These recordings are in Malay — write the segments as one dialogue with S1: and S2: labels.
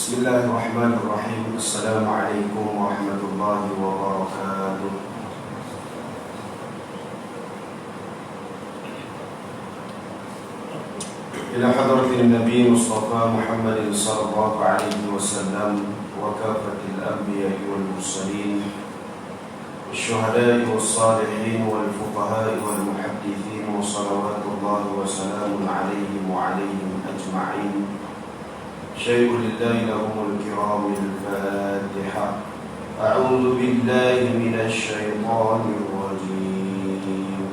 S1: Bismillahirrahmanirrahim. Assalamualaikum warahmatullahi wabarakatuh. Ila hadratin Nabi Mustafa Muhammadin sallallahu alaihi wasallam wa kafatil anbiya'i wal mursalin والشهداء والصالحين والفقهاء والمحدثين وصلوات الله وسلام عليهم وعليهم أجمعين. شيء لله لهم الكرام الفاتحة. أعوذ بالله من الشيطان الرجيم.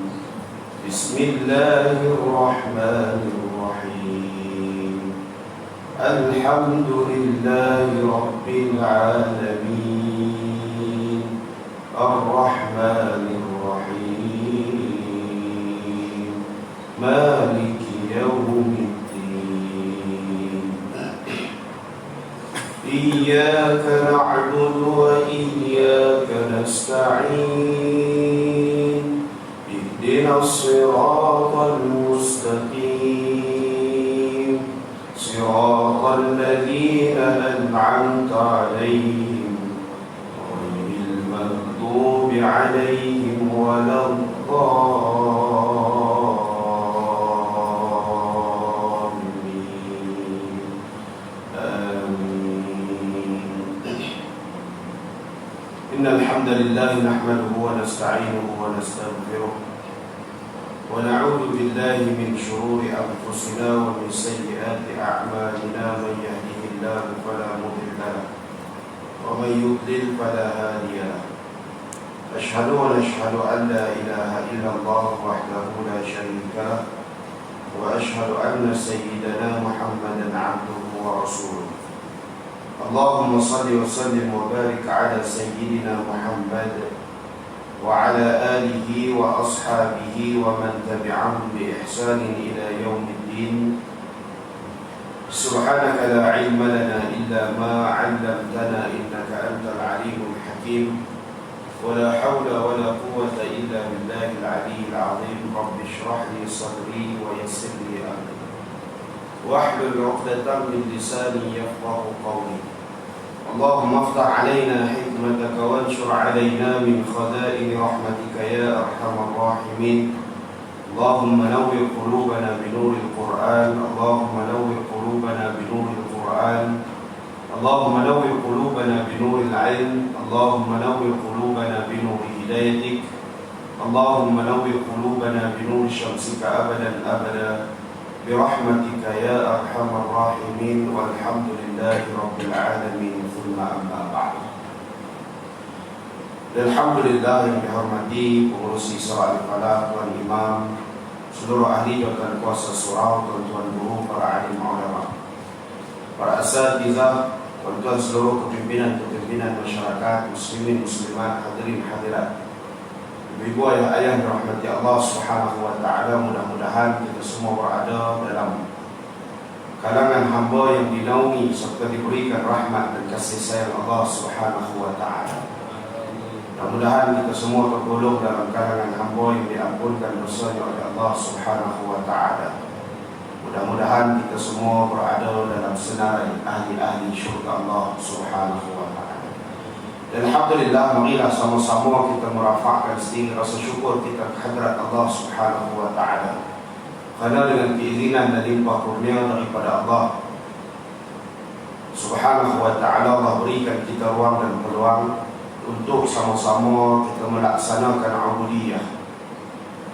S1: بسم الله الرحمن الرحيم. الحمد لله رب العالمين الرحمن الرحيم مالك يوم الدين. إياك نعبد وإياك نستعين. اهدنا الصراط المستقيم صراط الذين أنعمت عليهم غير المغضوب عليهم ولا الضالين. آمين. إن الحمد لله نحمده ونستعينه ونستغفره ونعوذ بالله من شرور أنفسنا ومن سيئات أعمالنا. من يهده الله فلا مضل له ومن يضلل فلا هادي له. أشهد أن لا إله إلا الله وحده لا شريك له وأشهد أن سيدنا محمدا عبده ورسوله. اللهم صل وسلم وبارك على سيدنا محمد وعلى آله وأصحابه ومن تبعهم بإحسان إلى يوم الدين. سبحانك لا علم لنا إلا ما علمتنا إنك أنت العليم الحكيم. ولا حول ولا قوة إلا بالله العلي العظيم. رب اشرح لي صدري ويسر لي أمري واحلل عقدة من لساني يفقه قولي. اللهم افتح علينا حكمتك وانشر علينا من خزائن رحمتك يا أرحم الراحمين. اللهم نور قلوبنا بنور القرآن. اللهم نور قلوبنا بنور القرآن. اللهم نور قلوبنا بنور العلم. اللهم نور قلوبنا بنور هدايتك. اللهم نور قلوبنا بنور شمسك أبدا أبدا برحمتك يا أرحم الراحمين. والحمد لله رب العالمين. ثم أما بعد. Alhamdulillah yang dihormati pengurusi surah Al-Falaq, Tuan Imam, seluruh ahli dan kuasa surau, tuan-tuan guru, para alim ulama, para asatizah, tuan-tuan seluruh kepimpinan masyarakat, muslimin, muslimat, hadirin, hadirat, ibu ayah dirahmati Allah Subhanahu wa taala. Mudah-mudahan kita semua berada dalam kalangan hamba yang dinaungi serta diberikan rahmat dan kasih sayang Allah Subhanahu wa taala. Mudah-mudahan kita semua tergolong dalam kalangan hamba yang diampunkan dosanya oleh Allah Subhanahu wa taala. Mudah-mudahan kita semua berada dalam senarai ahli-ahli syurga Allah Subhanahu wa taala. Dan alhamdulillah, marilah sama-sama kita merafakkan setinggi rasa syukur kita kehadrat Allah Subhanahu wa taala. Kerana dengan keizinan dan limpah kurnia daripada Allah Subhanahu wa taala, Allah berikan kita ruang dan peluang untuk sama-sama kita melaksanakan ubudiyah.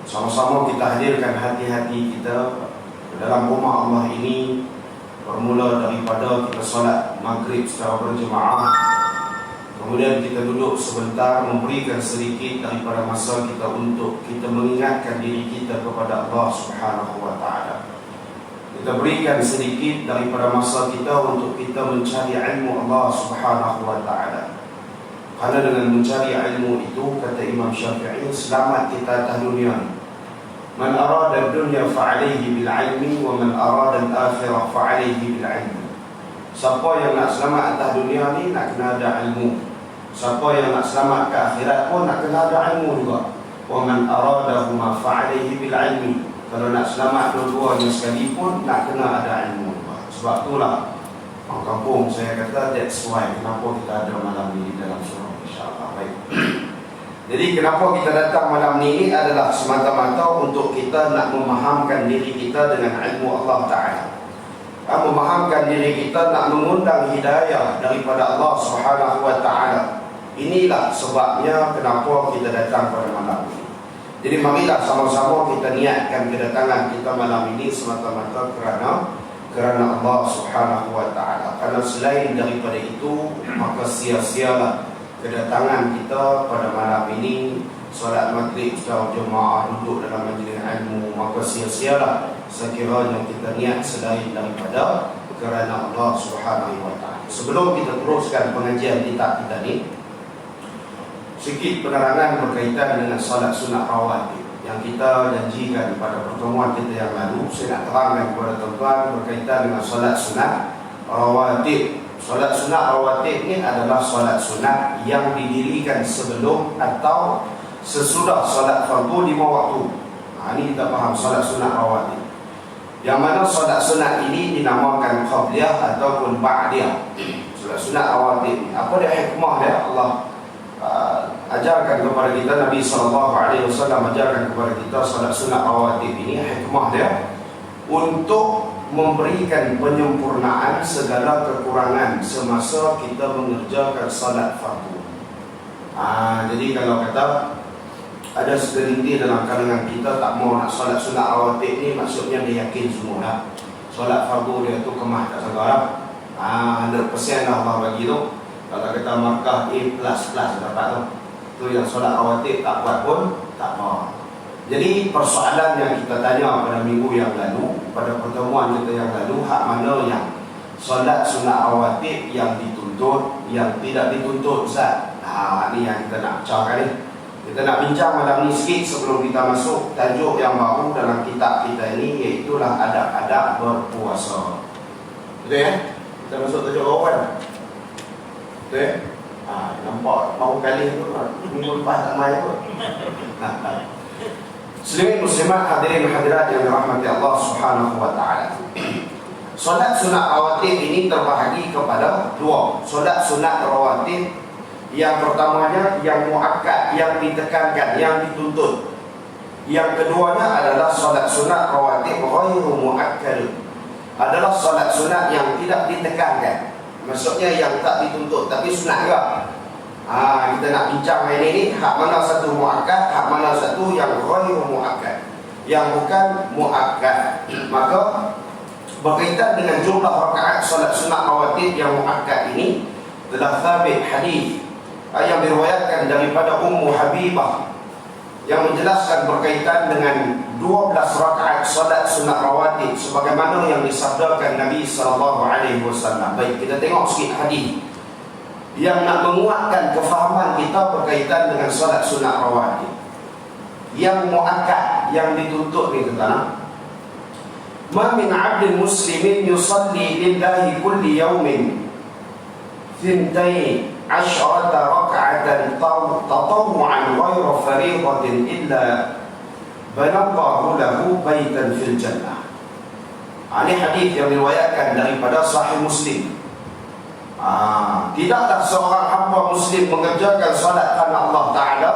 S1: Sama-sama kita hadirkan hati-hati kita dalam rumah Allah ini, bermula daripada kita solat maghrib secara berjemaah, kemudian kita duduk sebentar memberikan sedikit daripada masa kita untuk kita mengingatkan diri kita kepada Allah Subhanahu wa taala. Kita berikan sedikit daripada masa kita untuk kita mencari ilmu Allah Subhanahu wa taala. Kerana dengan mencari ilmu itu, kata Imam Syafi'i, selamat kita atas dunia ini. Man arada dunya fa'alaihi bil ilmi wa man arada al-akhirah fa'alaihi bil ilmi. Siapa yang nak selamat atas dunia ni nak kena ada ilmu. Siapa yang nak selamat ke akhirat pun nak kena ada ilmu juga. Wa man aradahuma fa'alaihi bil ilmi. Kalau nak selamat dua-duanya sekali pun nak kena ada ilmu. Sebab itulah orang kampung saya kata that's why kenapa kita ada malam ni dalam surau, insya-Allah. Baik. Jadi kenapa kita datang malam ni adalah semata-mata untuk kita nak memahamkan diri kita dengan ilmu Allah Ta'ala. Memahamkan diri kita, nak mengundang hidayah daripada Allah Subhanahu Wa Ta'ala. Inilah sebabnya kenapa kita datang pada malam ini. Jadi marilah sama-sama kita niatkan kedatangan kita malam ini semata-mata kerana Allah Subhanahu Wa Ta'ala. Karena selain daripada itu, maka sia-sialah kedatangan kita pada malam ini. Solat maghrib secara jemaah, duduk dalam majlis ilmu, maka sia-sialah sekiranya kita niat selain daripada kerana Allah Subhanahu Wa Ta'ala. Sebelum kita teruskan pengajian kita ni, sikit penerangan berkaitan dengan solat sunat rawatib yang kita janjikan pada pertemuan kita yang lalu. Saya nak terangkan kepada tuan-tuan berkaitan dengan solat sunat rawatib. Solat sunat rawatib ni adalah solat sunat yang didirikan sebelum atau sesudah solat fardu 5 waktu. Ini kita faham solat sunat rawatib. Yang mana solat sunat ini dinamakan qabliyah ataupun ba'diyah. Solat sunat rawatib. Apa dia hikmah dia? Allah ajarkan kepada kita, Nabi SAW ajarkan kepada kita solat sunat rawatib ini. Hikmah dia untuk memberikan penyempurnaan segala kekurangan semasa kita mengerjakan solat fardu. Jadi kalau kata ada segelintir dalam kalangan kita tak mau nak solat sunat rawatib ni, maksudnya dia yakin semua dah solat fardu dia tu kemah tak sabar. 100% lah Allah bagi tu. Kalau kita markah A++ dapat tu. Tu yang solat rawatib tak buat pun tak mau. Jadi persoalan yang kita tanya pada minggu yang lalu, pada pertemuan kita yang lalu, hak mana yang solat sunat rawatib yang dituntut, yang tidak dituntut, Ustaz? Ni yang kita nak cakap ni. Kita nak bincang malam ni sikit sebelum kita masuk tajuk yang baru dalam kitab kita ini, iaitulah adab-adab berpuasa. Betul ya? Kita masuk tajuk awal. Betul ya? Nampak mau kali tu minggu lepas tak main pun. Muslimin muslimat, hadirin hadirat yang dirahmati Allah Subhanahu Wa Ta'ala. Solat sunat rawatib ini terbahagi kepada 2. Solat sunat rawatib yang pertamanya yang muakkad, yang ditekankan, yang dituntut. Yang keduanya adalah solat sunat rawatib ghairu muakkad. Adalah solat sunat yang tidak ditekankan. Maksudnya yang tak dituntut tapi sunat juga. Kita nak bincang hari ini, hak mana satu muakkad, hak mana satu yang ghairu muakkad, yang bukan muakkad. Maka berkaitan dengan jumlah rakaat solat sunat rawatib yang muakkad ini, telah thabit hadis yang diriwayatkan daripada Ummu Habibah yang menjelaskan berkaitan dengan 12 rakaat solat sunat rawatib sebagaimana yang disabdakan Nabi SAW. Baik, kita tengok sikit hadis yang nak menguatkan kefahaman kita berkaitan dengan solat sunat rawatib yang muakkad, yang dituntut ni tuan-tuan. Ma min 'abdin muslimin yusalli lillahi kulli yawmin 12 rak'atan tatawwu'an ghayra fariidatin illa banallahu lahu baitan fil jannah. Ini hadis yang diriwayatkan daripada Sahih Muslim. Tidaklah seorang hamba muslim mengerjakan salat karena Allah Ta'ala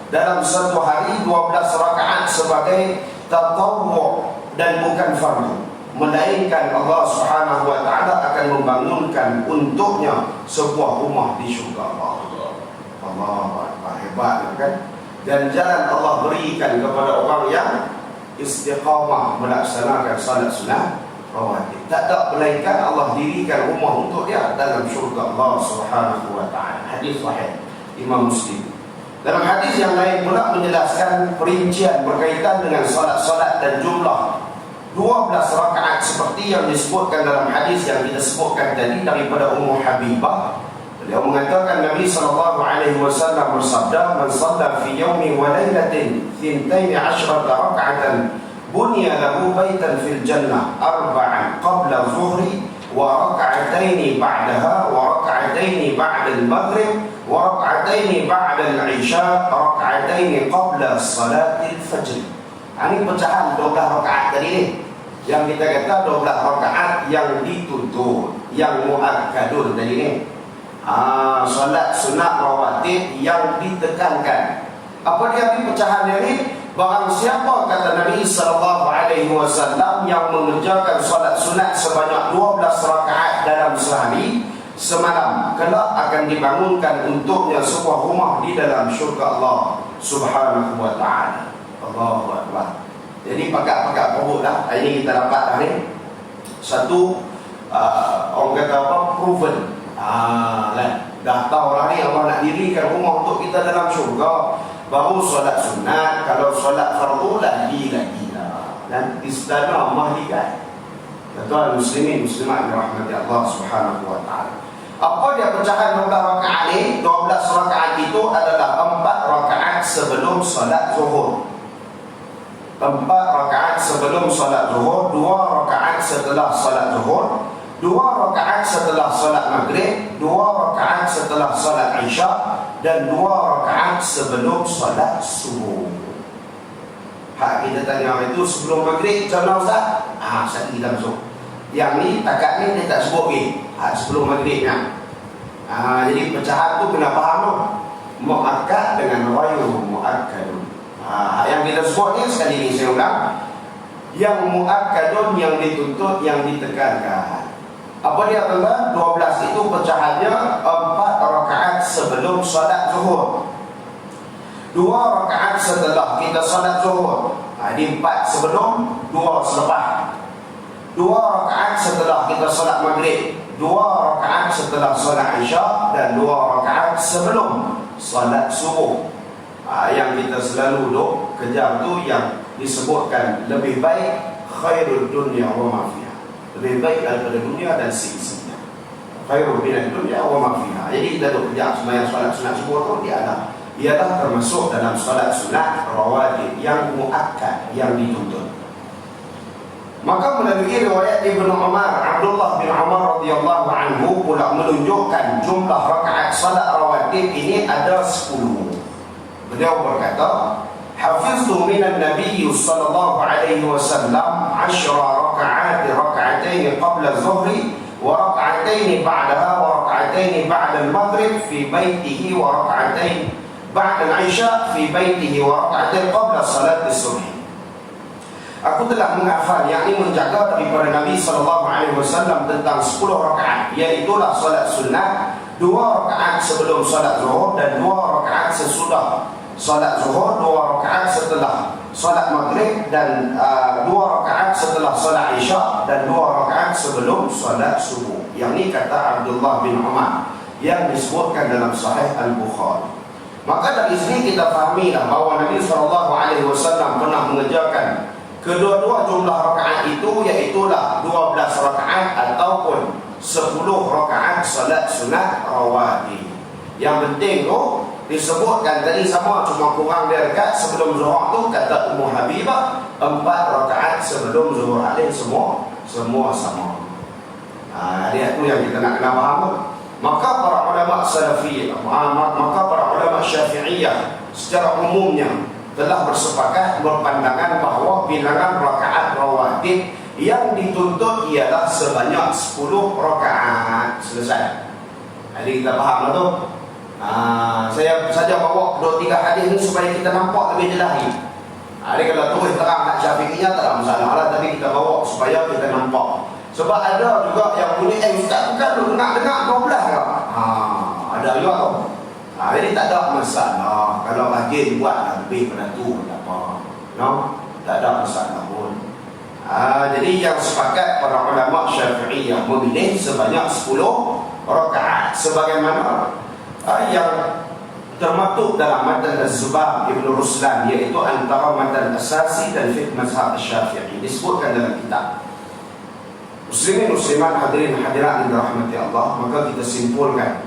S1: dalam satu hari 12 rakaat sebagai tatawwu' dan bukan fardu, melainkan Allah Subhanahu Wa Ta'ala akan membangunkan untuknya sebuah rumah di syurga Allah. Allah hebat kan? Dan jalan Allah berikan kepada orang yang istiqamah melaksanakan salat sunat rawatib. Tak ada melainkan Allah dirikan rumah untuk dia dalam syurga Allah Subhanahu Wa Ta'ala. Hadis sahih Imam Muslim. Dalam hadis yang lain pula menjelaskan perincian berkaitan dengan salat-salat dan jumlah 12 rakaat seperti yang disebutkan dalam hadis yang kita sebutkan tadi daripada Ummu Habibah. Beliau mengatakan Nabi SAW bersabda, "Man shalla fi yawmin wa lailatin 12 rak'atan bunya lahu baitan fil jannah arba'an qabla zuhri wa rak'ataini ba'daha wa rak'ataini ba'da al-maghrib wa rak'ataini ba'da al-isya rak'ataini qabla salatil fajr." Ini pecahan 12 rakaat tadi ni. Yang kita kata 12 rakaat yang dituntut, yang muakkadun tadi ni. Solat sunat rawatib yang ditekankan. Apa dia pecahan dia ni? Barang siapa kata Nabi SAW yang mengerjakan solat sunat sebanyak 12 rakaat dalam sehari semalam, kelak akan dibangunkan untuknya sebuah rumah di dalam syurga Allah Subhanahu wa ta'ala. Allahu Akbar. Jadi pakat-pakat perut lah. Ini kita dapat dah ni. Satu, orang kata apa? Proven. Dah tahu lah ni Allah nak dirikan rumah untuk kita dalam syurga. Baru solat sunat. Kalau solat fardu lagi lah. Dan istana mahlikat. Tuan muslimin muslimat dirahmati Allah Subhanahu wa ta'ala. Apa dia pecahan 12 rakaat ni? 12 rakaat itu adalah 4 rakaat sebelum solat zuhur, 4 rakaat sebelum solat zuhur, 2 rakaat setelah solat zuhur, 2 rakaat setelah solat maghrib, 2 rakaat setelah solat isya, dan 2 rakaat sebelum solat subuh. Hak kita tanya orang itu sebelum maghrib macam mana Ustaz? Sekali kita masuk. Yang ni takat ni dia tak sebut lagi. Sebelum maghribnya. Jadi pecahan tu kena faham tu. Muakkad dengan ghairu muakkadun. Yang kita sebut ni sekali ni saya ulang. Yang muakkadun, yang dituntut, yang ditekankan. Apa dia tuan? 12 itu pecahannya 4 rakaat sebelum solat zuhur, 2 rakaat setelah kita solat zuhur. Jadi 4 sebelum, 2 selepas. 2 rakaat setelah kita solat maghrib, 2 rakaat setelah solat isya, dan 2 rakaat sebelum solat subuh. Yang kita selalu duk kejar tu yang disebutkan lebih baik khairul dunya wa ma fiha. Lebih baik daripada dunia dan seisinya. Khairul minad dunya wa ma fiha. Jadi kita duk kejar sembahyang solat sunat subuh tu ialah termasuk dalam solat sunat rawatib yang muakkad, yang dituntut. Maka melalui riwayat Ibnu Umar, Abdullah bin Umar radhiyallahu anhu pula menunjukkan jumlah rakaat salat rawatib ini ada 10. Beliau berkata, "Hafiztu minan Nabi sallallahu alaihi wasallam 10 raka'atain qabla az-zuhri wa raka'atain ba'daha wa raka'atain ba'da al-maghrib fi baitihi wa raka'atain ba'da al-isya fi baitihi wa raka'atain qabla salat as-subh." Aku telah menghafal, yakni menjaga daripada Nabi SAW tentang 10 rakaat, iaitulah solat sunat, 2 rakaat sebelum solat zuhur, dan 2 rakaat sesudah solat zuhur, 2 rakaat setelah solat maghrib, dan 2 rakaat setelah solat isya, dan 2 rakaat sebelum solat subuh. Yang ini kata Abdullah bin Umar yang disebutkan dalam Sahih Al-Bukhari. Maka dari sini kita fahamilah bahawa Nabi SAW pernah mengerjakan kedua-dua jumlah rakaat itu, iaitulah 12 rakaat ataupun 10 rakaat salat sunat rawatib. Yang penting tu disebutkan tadi sama, cuma kurang dia dekat sebelum zuhur tu kata Ummu Habibah 4 rakaat sebelum zuhur alih semua sama. Dia tu yang kita nak kena faham. Maka para ulama salafiyah, maka para ulama syafi'iyah secara umumnya telah bersepakat berpandangan bahawa bilangan rakaat rawatib yang dituntut ialah sebanyak 10 rakaat. Selesai. Jadi kita faham lah tu. Saya saja bawa 2-3 hadis ni supaya kita nampak lebih jelas ni. Jadi kalau tulis terang hak syafi'iyah tak ada masalah lah, tapi kita bawa supaya kita nampak. Sebab ada juga yang bunyi, ustaz bukan lu dengar 12 ke? Ada juga tu. Jadi tak ada masalah kalau rajin buat lebih pada tu, tak apa. No? Tak ada masalah pun. Jadi yang sepakat para ulama Syafi'iyah memilih sebanyak 10 rakaat sebagaimana yang termaktub dalam matan Az-Zubab Ibn Ruslan, iaitu antara matan asasi dan fiqh mazhab Syafi'i, disebutkan dalam kitab. Muslimin muslimat hadirin hadirat yang dirahmati Allah, maka kita simpulkan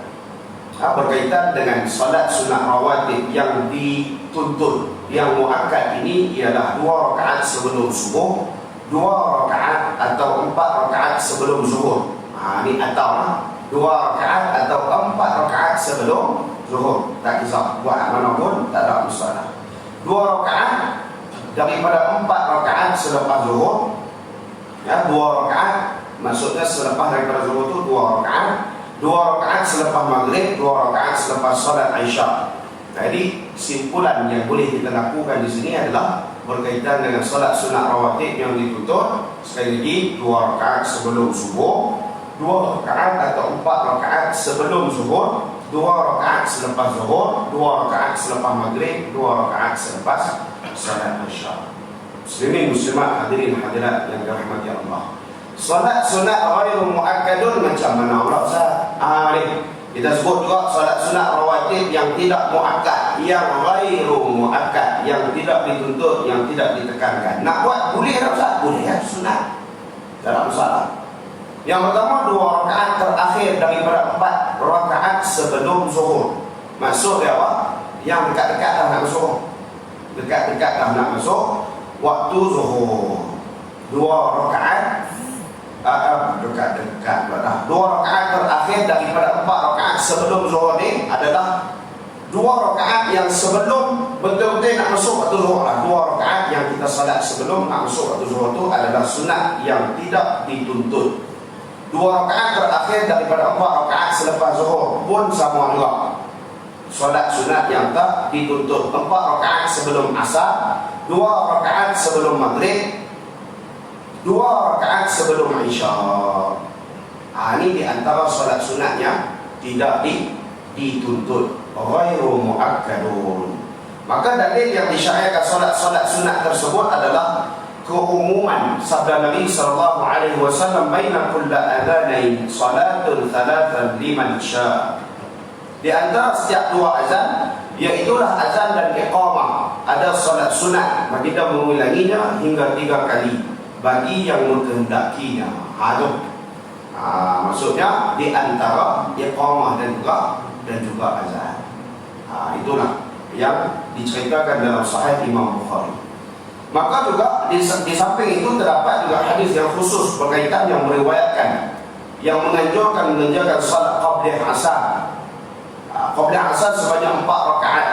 S1: berkaitan dengan salat sunat rawatib yang dituntut, yang muakkad ini ialah 2 rakaat sebelum subuh, 2 rakaat atau 4 rakaat sebelum zuhur. Ini atau 2 rakaat atau 4 rakaat sebelum zuhur. Tak kisah buat mana pun, tak ada masalah. 2 rakaat daripada 4 rakaat selepas zuhur, Ya, 2 rakaat maksudnya selepas daripada zuhur itu 2 rakaat. 2 rakaat selepas maghrib, 2 rakaat selepas salat Isya. Jadi simpulan yang boleh kita lakukan di sini adalah berkaitan dengan salat sunat rawatib yang dituntut. Sekali lagi, 2 rakaat sebelum subuh, 2 rakaat atau 4 rakaat sebelum zuhur, 2 rakaat selepas zuhur, 2 rakaat selepas maghrib, 2 rakaat selepas salat Isya. Muslimin muslimat, hadirin hadirat yang dirahmati Allah. Salat sunat ghairu muakkadun macam mana pula Ustaz? Ni kita sebut juga salat sunat rawatib yang tidak muakkad, yang ghairu muakkad, yang tidak dituntut, yang tidak ditekankan. Nak buat boleh tak Ustaz? Boleh ya, sunat. Tak ada masalah. Yang pertama 2 rakaat terakhir daripada 4 rakaat sebelum zuhur. Maksud dia apa? Yang dekat-dekat dah nak masuk. Dekat-dekat dah nak masuk waktu zuhur. 2 rakaat dekat-dekat dah. 2 rakaat terakhir daripada 4 rakaat sebelum zuhur ni adalah 2 rakaat yang sebelum betul-betul nak masuk waktu zuhur lah. 2 rakaat yang kita salat sebelum nak masuk waktu zuhur tu adalah sunat yang tidak dituntut. 2 rakaat terakhir daripada 4 rakaat selepas zuhur pun sama juga, solat sunat yang tak dituntut. 4 rakaat sebelum asar, 2 rakaat sebelum maghrib, 2 rakaat sebelum Isya. Ini di antara solat sunatnya tidak dituntut, ghairu muakkadun. Maka dalil yang disyariatkan solat-solat sunat tersebut adalah keumuman sabda Nabi sallallahu alaihi wasallam, baina kulli adzanain salatun thalathan liman syaa. Di antara setiap 2 azan, iaitulah azan dan iqamah, ada salat sunat, baginda mengulanginya hingga 3 kali bagi yang mengkehendakinya. Maksudnya di antara iqamah dan juga azan. Itulah yang diceritakan dalam Sahih Imam Bukhari. Maka juga di samping itu terdapat juga hadis yang khusus berkaitan yang meriwayatkan, yang menganjurkan mengerjakan salat qabliyah asar. Qabliyah asar sebanyak 4 rakaat.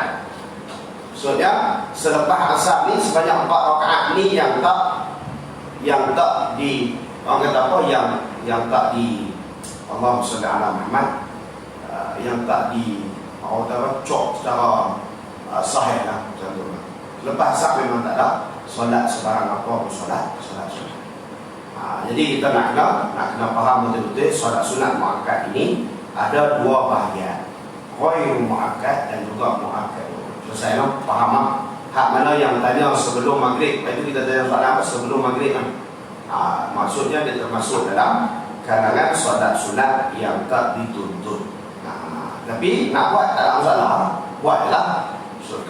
S1: Maksudnya selepas asar ni sebanyak 4 rakaat ni yang tak di orang kata apa, yang tak di Allahumma shalli ala Muhammad, yang tak di orang kata cok secara sahih lah macam tu. Lepas asar memang tak ada solat sebarang apa pun solat sunat. Jadi kita nak kena faham betul-betul solat sunat muakkad ini ada 2 bahagian, ghairu muakkad dan juga muakkad. Selesai no? Faham tak? Hak mana yang tanya sebelum maghrib, itu kita tanya solat apa sebelum maghrib kan? Maksudnya dia termasuk dalam kalangan solat sunat yang tak dituntut. Tapi nak buat tak ada masalah, buatlah.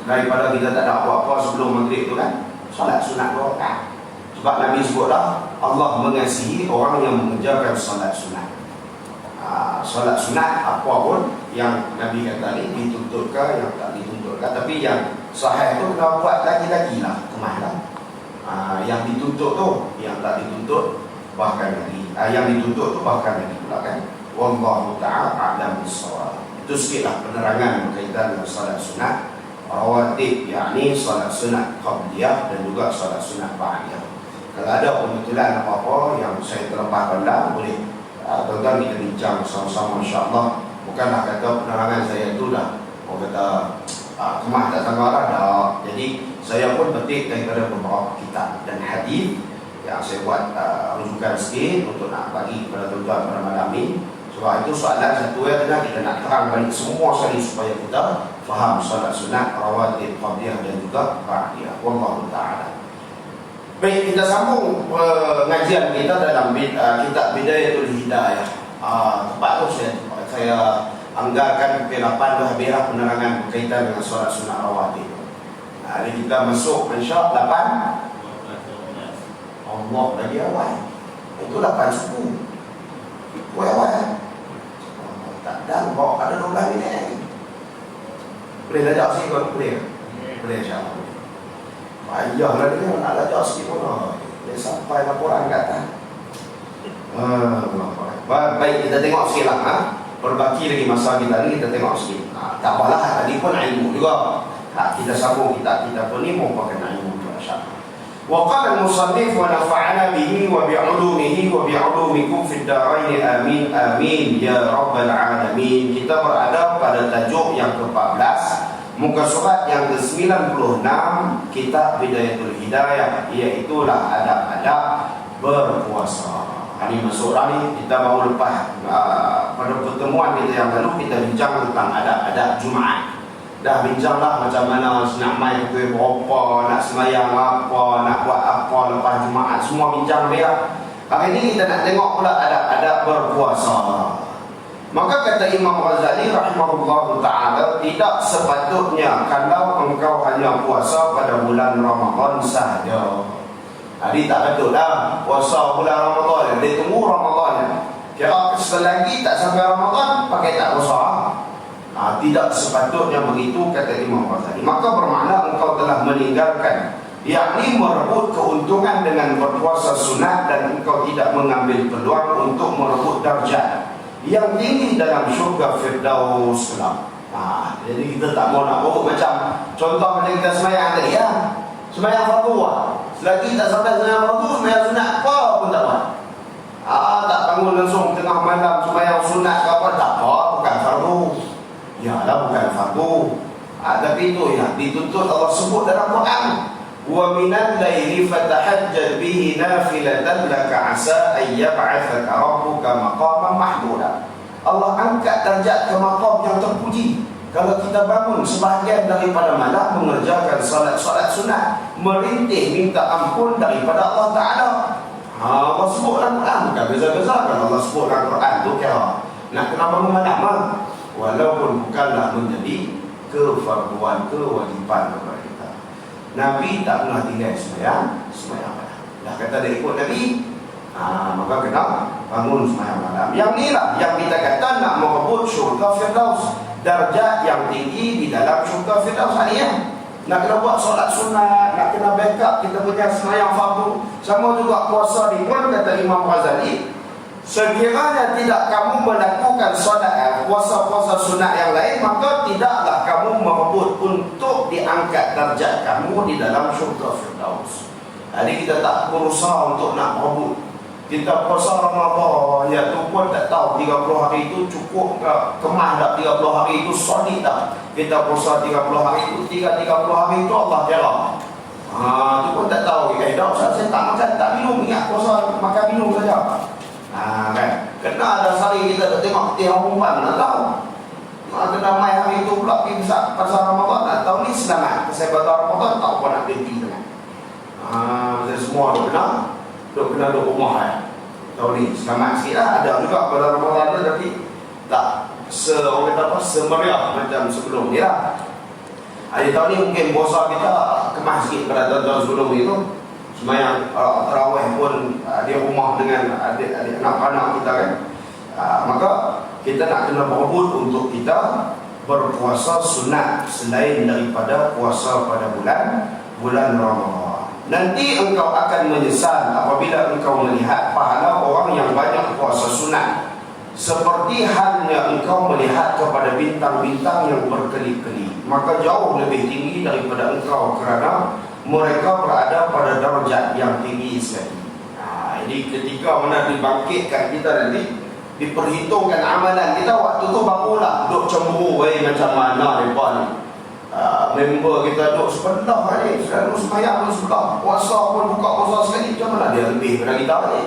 S1: Daripada kita tak ada apa-apa sebelum maghrib tu kan, solat sunat 2 rakaat. Sebab Nabi sebutlah Allah mengasihi orang yang mengerjakan solat sunat. Solat sunat apa pun yang Nabi kata ni dituntutkan, yang tak dituntutkan, tapi yang sahih tu kena buat lagi-lagi lah, kemahlah. Yang dituntut tu, yang tak dituntut bahkan lagi, yang dituntut tu bahkan lagi pula kan. Wallahu ta'ala a'lam bis-shawab. Itu sikitlah penerangan berkaitan dengan solat sunat rawatib, yakni solat sunat qabliyah dan juga solat sunat ba'diyah. Kalau ada pembetulan apa-apa yang saya terlepas pandang, boleh tuan-tuan kita bincang sama-sama insya-Allah. Bukanlah kata penerangan saya itu dah orang kata kemah tak tanggal dah. Jadi saya pun petik daripada beberapa kitab dan hadis yang saya buat rujukan sikit untuk nak bagi kepada tuan-tuan pada malam ini. Sebab itu soalan satu yang tengah kita nak terang balik semua sekali supaya kita faham solat sunat rawatib qabliyah dan juga ba'diyah. Wallahu ta'ala. Baik, kita sambung pengajian kita dalam kitab Bidayatul Hidayah. Tepat tu saya anggarkan pukul 8 dah habis penerangan berkaitan dengan solat sunat rawatib. Hari kita masuk insya-Allah 8 Allah lagi awal. Itu 8 suku. Awal. Tak dan bawa ada 12 minit. Boleh belajar sikit kalau boleh. Boleh insya-Allah. Payahlah dia nak belajar sikit pun. Dia sampai laporan kat atas. Baik, kita tengok sikit lah. Berbaki lagi masa kita ni, kita tengok sikit. Tak apalah, tadi pun ilmu juga. Kita sambung kita pun ni merupakan ilmu juga insya-Allah. وقال المصنف ونفعنا به وبعلومه وبعلومكم في الدارين آمين آمين يا رب العالمين. Kita berada pada tajuk yang ke-14, muka surat yang ke-96, kitab Bidayatul Hidayah, iaitulah adab-adab berpuasa. Ini masuk ni, kita baru lepas pada pertemuan kita yang lalu kita bincang tentang adab-adab Jumaat. Dah bincanglah macam mana nak main ke berapa, nak semayang apa, nak buat apa lepas Jumaat, semua bincang dia. Hari ini kita nak tengok pula adab-adab berpuasa. Maka kata Imam Ghazali rahimahullah ta'ala, tidak sepatutnya kalau engkau hanya puasa pada bulan Ramadan sahaja. Jadi tak patutlah puasa bulan Ramadan, dia tunggu Ramadan. Kira selagi tak sampai Ramadan pakai tak puasa. Tidak sepatutnya begitu, kata Imam Ghazali. Maka bermakna engkau telah meninggalkan, yakni merebut keuntungan dengan berpuasa sunat, dan engkau tidak mengambil peluang untuk merebut darjat yang tinggi dalam syurga Firdaus kelak. Jadi kita tak mau nak urut macam contoh macam kita semayang tadi ya. Semayang fardu selagi tak sampai semayang fardu, semayang sunat apa pun tak buat. Tak bangun langsung tengah malam semayang sunat ke apa, tak apa, bukan fardu. Ya lah, bukan fardu. Tapi itu ya dituntut Allah sebut dalam Quran. Wa minal laili fatahajjad bihi nafilatan laka asa ay yab'athaka rabbuka maqaman mahmuda. Allah angkat darjat ke maqam yang terpuji kalau kita bangun sebahagian daripada malam mengerjakan solat-solat sunat, merintih minta ampun daripada Allah Ta'ala. Allah sebut dalam Quran, bukan beza-beza kan Allah sebut dalam Quran tu kira nak kena bangun malam lah. Walaupun bukanlah menjadi kefarduan, kewajipan kepada kita. Nabi tak pernah tinggal semayang malam. Dah kata dia ikut Nabi, maka kena bangun semayang malam. Yang ni lah yang kita kata nak merebut syurga Firdaus, darjat yang tinggi di dalam syurga Firdaus ni ya. Nak kena buat solat sunat, nak kena backup kita punya semayang fardu. Sama juga puasa ni pun, kata Imam Ghazali, sekiranya tidak kamu melakukan solat puasa-puasa sunat yang lain, maka tidaklah kamu merebut untuk diangkat darjat kamu di dalam syurga Firdaus. Jadi kita tak berusaha untuk nak merebut. Kita puasa Ramadan, ya tu pun tak tahu 30 hari itu cukup ke, kemah tak 30 hari itu solid tak. Kita puasa 30 hari itu, 30 hari itu Allah kira. Tu pun tak tahu. Tak usah, saya tak makan, tak minum, ingat puasa makan minum saja. Kan? Kena ada sehari kita tak tengok tiang umpan, tak tahu. Kena main hari itu pula pergi pasal Ramadan, tak tahu ni selamat. Saya kata Ramadan, tak apa nak berhenti dengan. Semua duk kena duk rumah tahun ni selamat sikit lah. Ada juga pada Ramadan tu, tapi tak orang kata apa, semeriah macam sebelum ni lah. Hari tahun ni mungkin puasa kita kemas sikit pada tahun-tahun sebelum ni tu. Semayang tarawih pun di rumah dengan adik-adik anak-anak kita kan. Maka kita nak kena berebut untuk kita berpuasa sunat selain daripada puasa pada bulan Ramadan. Nanti engkau akan menyesal apabila engkau melihat pahala orang yang banyak puasa sunat, seperti halnya engkau melihat kepada bintang-bintang yang berkelip-kelip. Maka jauh lebih tinggi daripada engkau, kerana mereka berada pada darjat yang tinggi sekali. Jadi ketika mana dibangkitkan kita nanti, diperhitungkan amalan kita, waktu tu barulah duk cemburu macam mana mereka ni. Member kita duduk sebelah ni, selalu semayang pun sebelah, puasa pun buka puasa sekali, macam mana dia lebih daripada kita ni?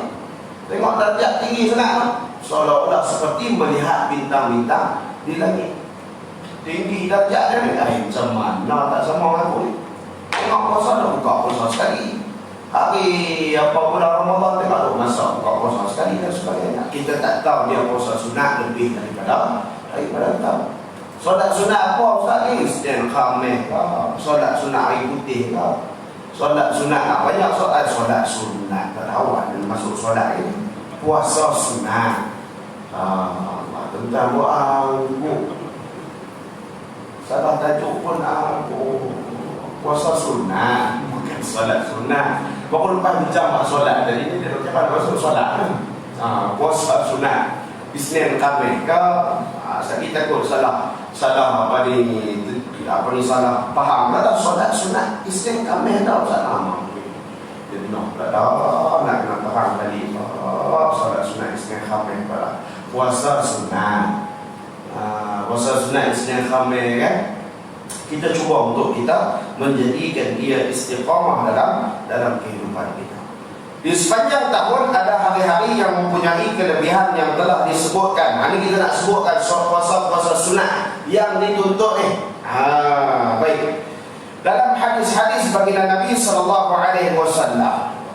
S1: Tengok darjat tinggi sangat, seolah-olah seperti melihat bintang-bintang di langit. Tinggi darjat dia ni, macam mana tak sama aku ni? Tengok puasa dah buka puasa sekali, hari apa bulan Ramadan tengok dah masa buka puasa sekali dan sebagainya. Kita tak tahu dia puasa sunat lebih daripada kita. Solat sunat apa Ustaz ni? Isnin Khamis ke? Solat sunat hari putih ke? Solat sunat banyak solat sunat. Tak tahu ada masuk solat ni. Puasa sunat. Tentang buat salah tajuk pun puasa sunat, bukan solat sunat. Baru lepas bincang solat tadi ni dia cakap masuk solat. Puasa sunat. Isnin Khamis ke? Saya takut salah apa ni salah faham. Kata solat sunat Isnin Khamis dah Ustaz lama. Jadi nak kena terang tadi. Solat sunat Isnin Khamis pada puasa sunat. Puasa sunat Isnin Khamis kan, kita cuba untuk kita menjadikan dia istiqamah dalam kehidupan kita. Di sepanjang tahun ada hari-hari yang mempunyai kelebihan yang telah disebutkan. Ini kita nak sebutkan puasa-puasa sunat yang dituntut ni. Baik. Dalam hadis-hadis baginda Nabi SAW,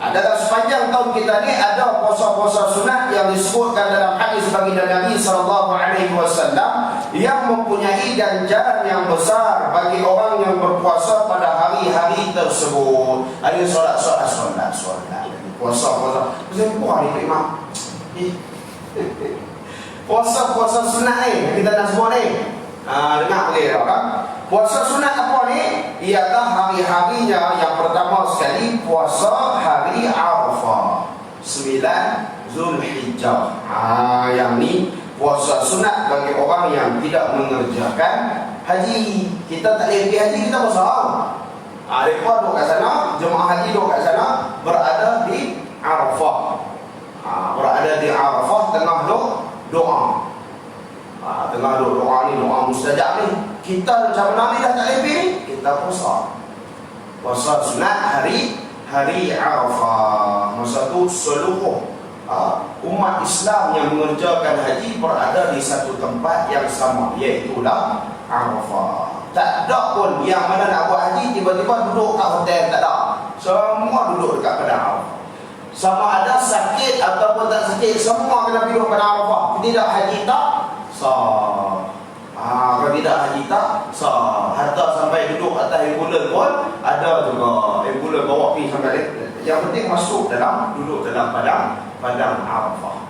S1: dalam sepanjang tahun kita ni ada puasa-puasa sunat yang disebutkan dalam hadis baginda Nabi SAW yang mempunyai ganjaran yang besar bagi orang yang berpuasa pada hari-hari tersebut. Ada solat. Puasa. Puasa ni imam. Puasa sunat ni kita nak sebut ni. Dengar boleh kan? Puasa sunat apa ni? Ialah hari-harinya yang pertama sekali puasa hari Arafah 9 Zulhijjah. Yang ni puasa sunat bagi orang yang tidak mengerjakan haji. Kita tak boleh pergi haji, kita puasa. Mereka duduk kat sana, jemaah haji duduk kat sana, berada di Arafah. Berada di Arafah tengah doa. Tengah doa ni, doa mustajab ni. Kita macam Nabi dah tak lebih, kita puasa. Puasa sunat hari Arafah. Masa tu seluruh umat Islam yang mengerjakan haji berada di satu tempat yang sama, iaitulah Arafah. Tak ada pun yang mana nak buat haji tiba-tiba duduk kat hotel, tak ada. Semua duduk dekat padang Arafah. Sama ada sakit ataupun tak sakit, semua kena duduk pada Arafah. Tidak haji tak sah. Kalau tidak haji tak sah. Hatta sampai duduk atas ambulan pun ada juga. Ambulan bawa pergi sampai. Yang penting masuk duduk dalam padang Arafah.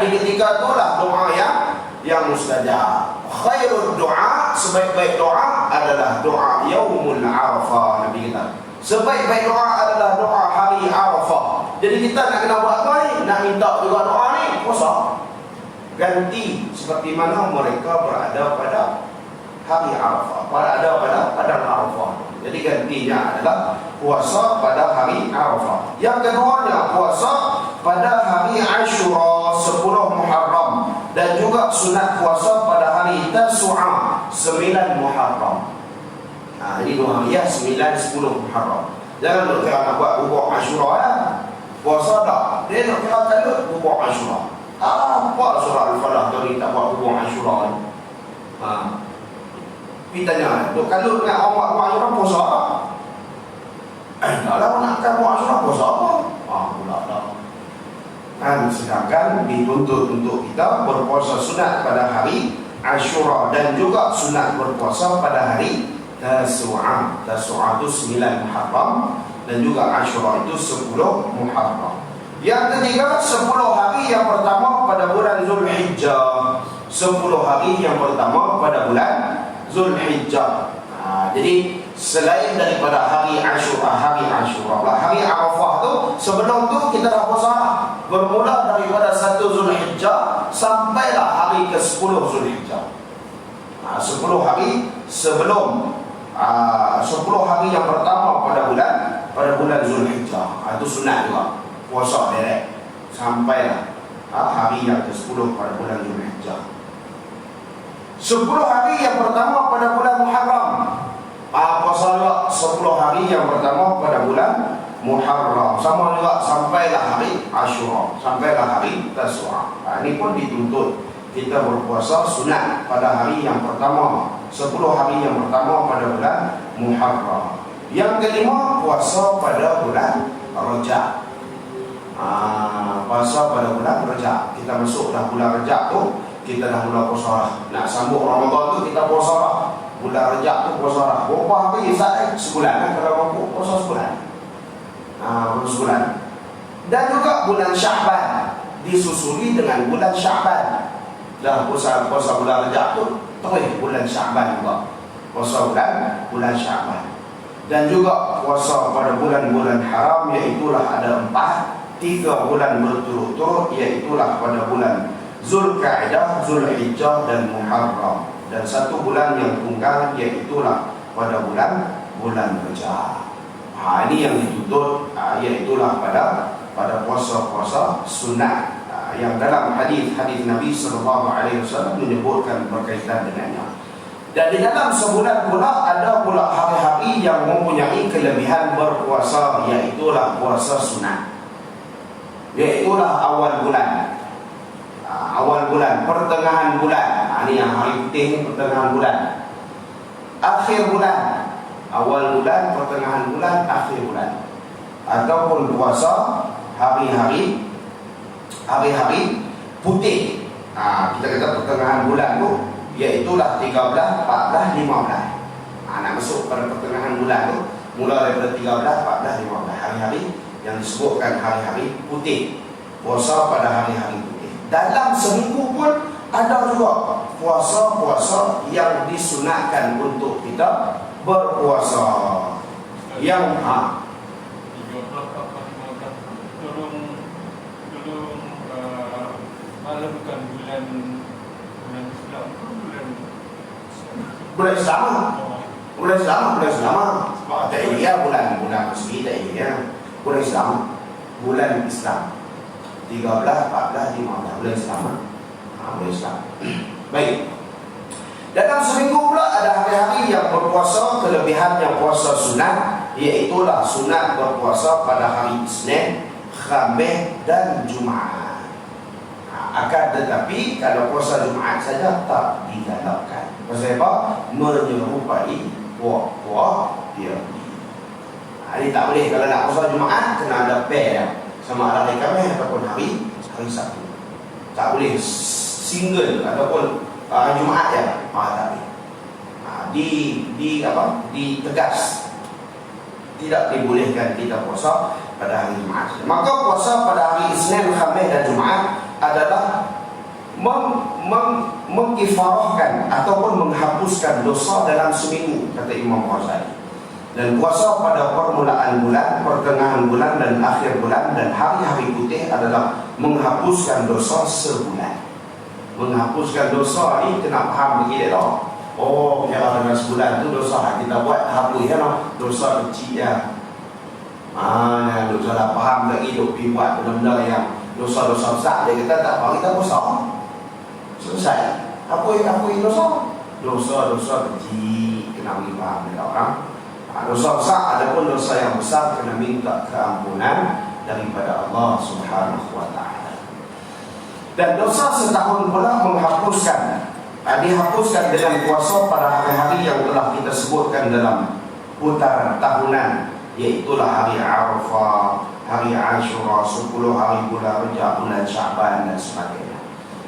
S1: Di ketika itulah doa yang mustajab. Khairul doa, sebaik-baik doa adalah doa Yaumul Arafah. Nabi kita, sebaik-baik doa adalah doa hari Arafah. Jadi kita nak kena buat apa ni? Nak minta juga doa ni, puasa. Ganti seperti mana mereka berada pada hari Arafah, berada pada padang Arafah. Jadi gantinya adalah puasa pada hari Arafah. Yang keduanya puasa pada hari Ashura 10 Muharram, dan juga sunat puasa pada hari Tasu'a 9 Muharram. Ini dua hari ya, 9, 10 Muharram. Jangan nak kira nak buat bubuk Ashura ya. Puasa tak, dia nak kira kalut bubuk Ashura. Apa surah Al-Falah tadi tak buat bubuk Ashura ni? Kita tanya, duk kalut dengan orang buat Ashura puasa tak? Kalau nak buat Ashura puasa apa? Pula tak. Sedangkan dituntut untuk kita berpuasa sunat pada hari Ashura, dan juga sunat berpuasa pada hari Tasu'a. Tasu'a itu 9 Muharram, dan juga Ashura itu 10 Muharram. Yang ketiga, 10 hari yang pertama pada bulan Zulhijjah. 10 hari yang pertama pada bulan Zulhijjah. Jadi selain daripada hari Ashura, hari Arafah tu, sebelum tu kita dah puasa. Bermula daripada 1 Zulhijjah sampailah hari ke-10 Zulhijjah. 10 hari sebelum 10 hari yang pertama pada bulan Zulhijjah. Itu sunat juga. Puasa direct sampailah hari yang ke-10 pada bulan Zulhijjah. 10 hari yang pertama pada bulan Muharram. Puasa juga 10 hari yang pertama pada bulan Muharram. Sama juga sampailah hari Ashura, sampailah hari Tasu'a. Ini pun dituntut kita berpuasa sunat pada hari yang pertama, 10 hari yang pertama pada bulan Muharram. Yang kelima, puasa pada bulan Rajab. Puasa pada bulan Rajab. Kita masuk dah bulan Rajab tu, kita dah mula puasa lah. Nak sambung Ramadan tu kita puasa lah. Bulan Rajab tu puasa lah. Berapa hari Ustaz? Sebulan kan? Kalau mampu puasa sebulan. Sebulan. Dan juga bulan Sya'ban disusuli dengan bulan Sya'ban. Dah puasa bulan Rajab tu terus bulan Sya'ban juga. Puasa bulan Sya'ban. Dan juga puasa pada bulan-bulan haram, iaitulah ada 3 bulan berturut-turut, iaitulah pada bulan Zulkaidah, Zulhijjah dan Muharram. Dan 1 bulan yang tunggal, iaitulah pada bulan Rajab. Ini yang dituntut, iaitulah pada puasa-puasa sunat, yang dalam hadis-hadis Nabi SAW menyebutkan berkaitan dengannya. Dan di dalam sebulan pula ada pula hari-hari yang mempunyai kelebihan berpuasa, iaitulah puasa sunat, iaitulah awal bulan. Awal bulan, pertengahan bulan. Ini yang hari putih ni pertengahan bulan. Akhir bulan, awal bulan, pertengahan bulan, akhir bulan. Ataupun puasa hari-hari putih. Kita kata pertengahan bulan tu, iaitulah 13, 14, 15. Nak masuk pada pertengahan bulan tu, mula daripada 13, 14, 15. Hari-hari yang disebutkan hari-hari putih. Puasa pada hari-hari putih. Dalam seminggu pun ada juga puasa-puasa yang disunatkan untuk kita berpuasa. Yang
S2: malam bukan bulan Islam,
S1: bulan Islam. Bulan Islam. Tak iya bulan Muslim, tak iya. Bulan Islam. Bulan Islam. 13, 14, 15 bulan Islam. Bulan Islam. Baik. Dalam seminggu pula ada hari-hari yang berpuasa, kelebihannya puasa sunat, iaitulah sunat berpuasa pada hari Isnin, Khamis dan Jumaat. Akan tetapi kalau puasa Jumaat saja tak digalakkan. Pasal apa? Menyerupai puasa dia. Ini tak boleh. Kalau nak puasa Jumaat kena ada pair sama hari Khamis ataupun hari Sabtu. Tak boleh single ataupun Jumaat ya. Tak boleh. Ditegas. Tidak dibolehkan kita puasa pada hari Jumaat. Maka puasa pada hari Isnin, Khamis dan Jumaat adalah mengkifarahkan ataupun menghapuskan dosa dalam seminggu, kata Imam Ghazali. Dan puasa pada permulaan bulan, pertengahan bulan dan akhir bulan dan hari-hari putih adalah menghapuskan dosa sebulan. Menghapuskan dosa ni kena faham begini tau. Oh, kalau dengan sebulan tu dosa kita buat hapus ya no? Dosa kecil ya. Dosa dah faham lagi duk pergi buat benda-benda yang dosa-dosa besar, dia kata tak apa, kita dosa selesai. Apa yang dosa? Dosa-dosa kecil kena bagi faham dekat orang. Dosa besar adapun dosa yang besar kena minta keampunan daripada Allah Subhanahu wa taala. Dan dosa setahun pula dihapuskan dengan puasa pada hari-hari yang telah kita sebutkan dalam putaran tahunan, iaitulah hari Arafah, hari Ashura, 10 hari bulan Rajab, bulan Syaban dan sebagainya.